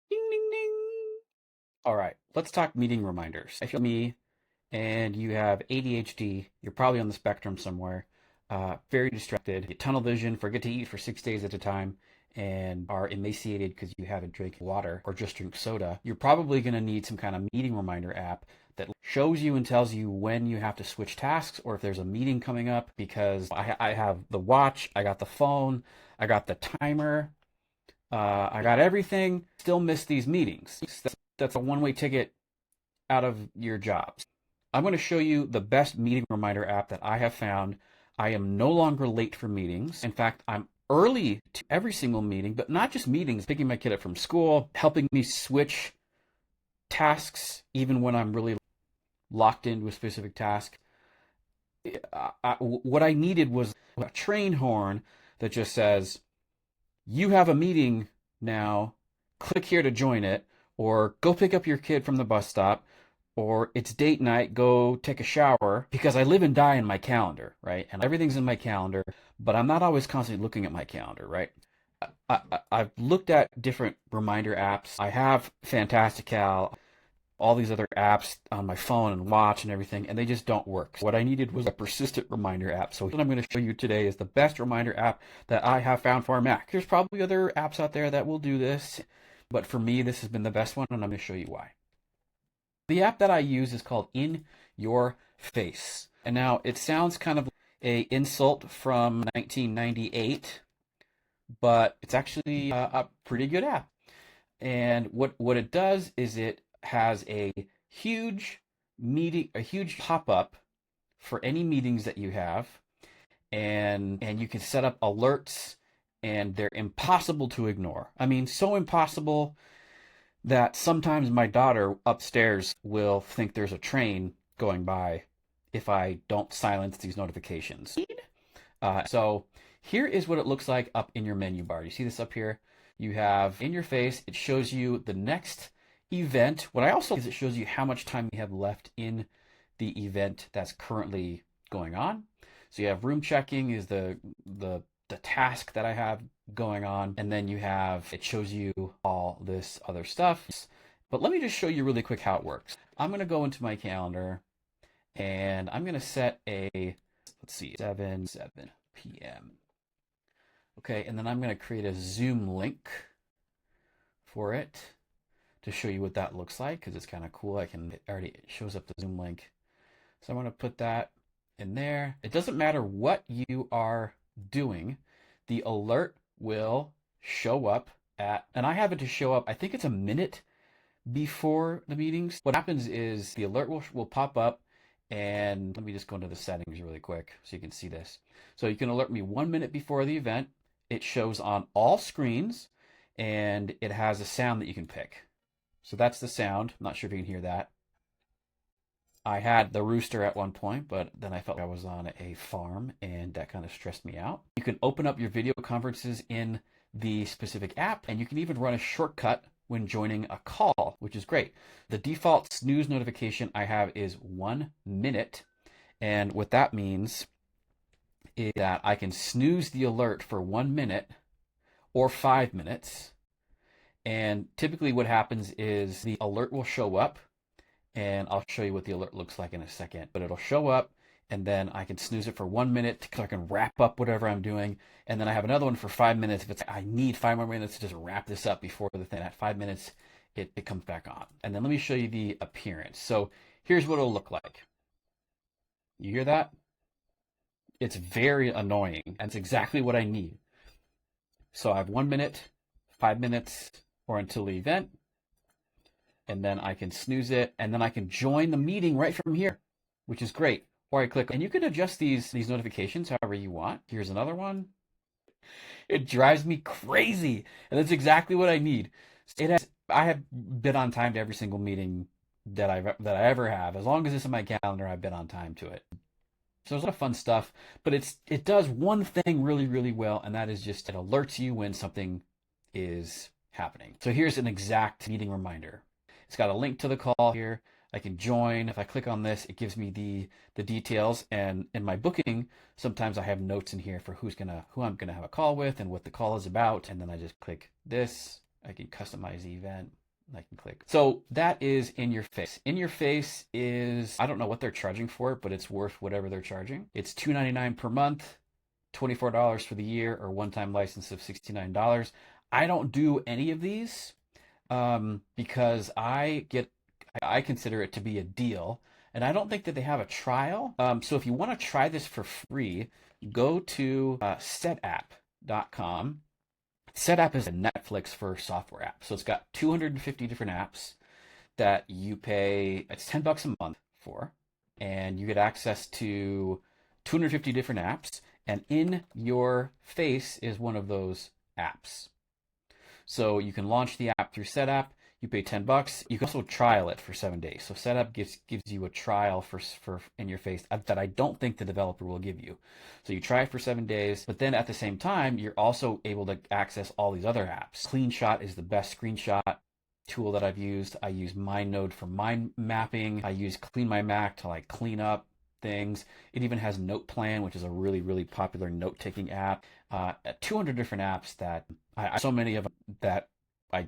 Ding, ding, ding. All right, let's talk meeting reminders. If you're me and you have ADHD, you're probably on the spectrum somewhere, very distracted, get tunnel vision, forget to eat for 6 days at a time, and are emaciated because you haven't drank water or just drink soda, you're probably going to need some kind of meeting reminder app that shows you and tells you when you have to switch tasks or if there's a meeting coming up. Because I have the watch, I got the phone, I got the timer, I got everything, still miss these meetings. That's a one-way ticket out of your jobs. I'm going to show you the best meeting reminder app that I have found. I am no longer late for meetings. In fact, I'm early to every single meeting, but not just meetings, picking my kid up from school, helping me switch tasks even when I'm really locked into a specific task. What I needed was a train horn that just says, you have a meeting now, click here to join it, or go pick up your kid from the bus stop, or it's date night, go take a shower, because I live and die in my calendar, right? And everything's in my calendar, but I'm not always constantly looking at my calendar, right? I've looked at different reminder apps. I have Fantastical, all these other apps on my phone and watch and everything, and they just don't work. So what I needed was a persistent reminder app. So what I'm going to show you today is the best reminder app that I have found for Mac. There's probably other apps out there that will do this, but for me, this has been the best one, and I'm going to show you why. The app that I use is called In Your Face. And now it sounds kind of like a insult from 1998, but it's actually a pretty good app. And what it does is it has a huge a huge pop-up for any meetings that you have, and you can set up alerts, and they're impossible to ignore. I mean, so impossible that sometimes my daughter upstairs will think there's a train going by if I don't silence these notifications. So here is what it looks like up in your menu bar. You see this up here? You have In Your Face. It shows you the next event. What I also like is it shows you how much time you have left in the event that's currently going on. So you have room checking is the task that I have going on, and then you have it shows you all this other stuff. But let me just show you really quick how it works. I'm going to go into my calendar and I'm going to set a, let's see, 7 p.m. Okay, and then I'm going to create a Zoom link for it to show you what that looks like, because it's kind of cool. It already shows up the Zoom link. So I'm going to put that in there. It doesn't matter what you are doing, the alert will show up and I have it to show up, I think it's a minute before the meetings. What happens is the alert will pop up, and let me just go into the settings really quick so you can see this. So you can alert me 1 minute before the event. It shows on all screens, and it has a sound that you can pick. So that's the sound. I'm not sure if you can hear that. I had the rooster at one point, but then I felt like I was on a farm, and that kind of stressed me out. You can open up your video conferences in the specific app, and you can even run a shortcut when joining a call, which is great. The default snooze notification I have is 1 minute, and what that means is that I can snooze the alert for 1 minute or 5 minutes, and typically what happens is the alert will show up, and I'll show you what the alert looks like in a second. But it'll show up, and then I can snooze it for 1 minute so I can wrap up whatever I'm doing. And then I have another one for 5 minutes. If it's I need 5 more minutes to just wrap this up before the thing at 5 minutes, it comes back on. And then let me show you the appearance. So here's what it'll look like. You hear that? It's very annoying, and it's exactly what I need. So I have 1 minute, 5 minutes, or until the event, and then I can snooze it, and then I can join the meeting right from here, which is great. Or I click, and you can adjust these notifications however you want. Here's another one. It drives me crazy, and that's exactly what I need. I have been on time to every single meeting that I ever have. As long as it's in my calendar, I've been on time to it. So there's a lot of fun stuff, but it does one thing really, really well, and that is just it alerts you when something is happening. So here's an exact meeting reminder. It's got a link to the call here. I can join. If I click on this, it gives me the details. And in my booking, sometimes I have notes in here for who I'm gonna have a call with and what the call is about. And then I just click this, I can customize the event. I can click. So that is In Your Face. In Your Face is, I don't know what they're charging for it, but it's worth whatever they're charging. It's $2.99 per month, $24 for the year, or one-time license of $69. I don't do any of these because I consider it to be a deal, and I don't think that they have a trial. So if you want to try this for free, go to setapp.com. Setapp is a Netflix for software app. So it's got 250 different apps that you pay, it's $10 a month for, and you get access to 250 different apps, and In Your Face is one of those apps. So you can launch the app through Setapp. You pay $10. You can also trial it for 7 days. So Setapp gives you a trial for In Your Face that I don't think the developer will give you. So you try it for 7 days, but then at the same time, you're also able to access all these other apps. CleanShot is the best screenshot tool that I've used. I use MindNode for mind mapping. I use Clean My Mac to like clean up things. It even has NotePlan, which is a really, really popular note-taking app. 200 different apps that so many of them that I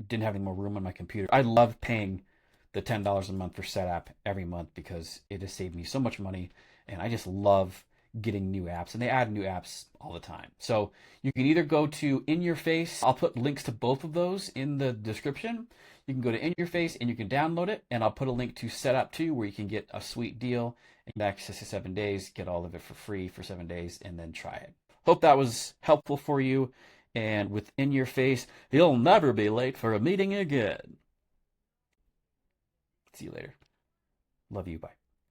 didn't have any more room on my computer. I love paying the $10 a month for Setapp every month because it has saved me so much money, and I just love getting new apps, and they add new apps all the time. So you can either go to In Your Face. I'll put links to both of those in the description. You can go to In Your Face and you can download it, and I'll put a link to Setapp too, where you can get a sweet deal and get access to 7 days, get all of it for free for 7 days, and then try it. Hope that was helpful for you. And with In Your Face, you'll never be late for a meeting again. See you later. Love you. Bye.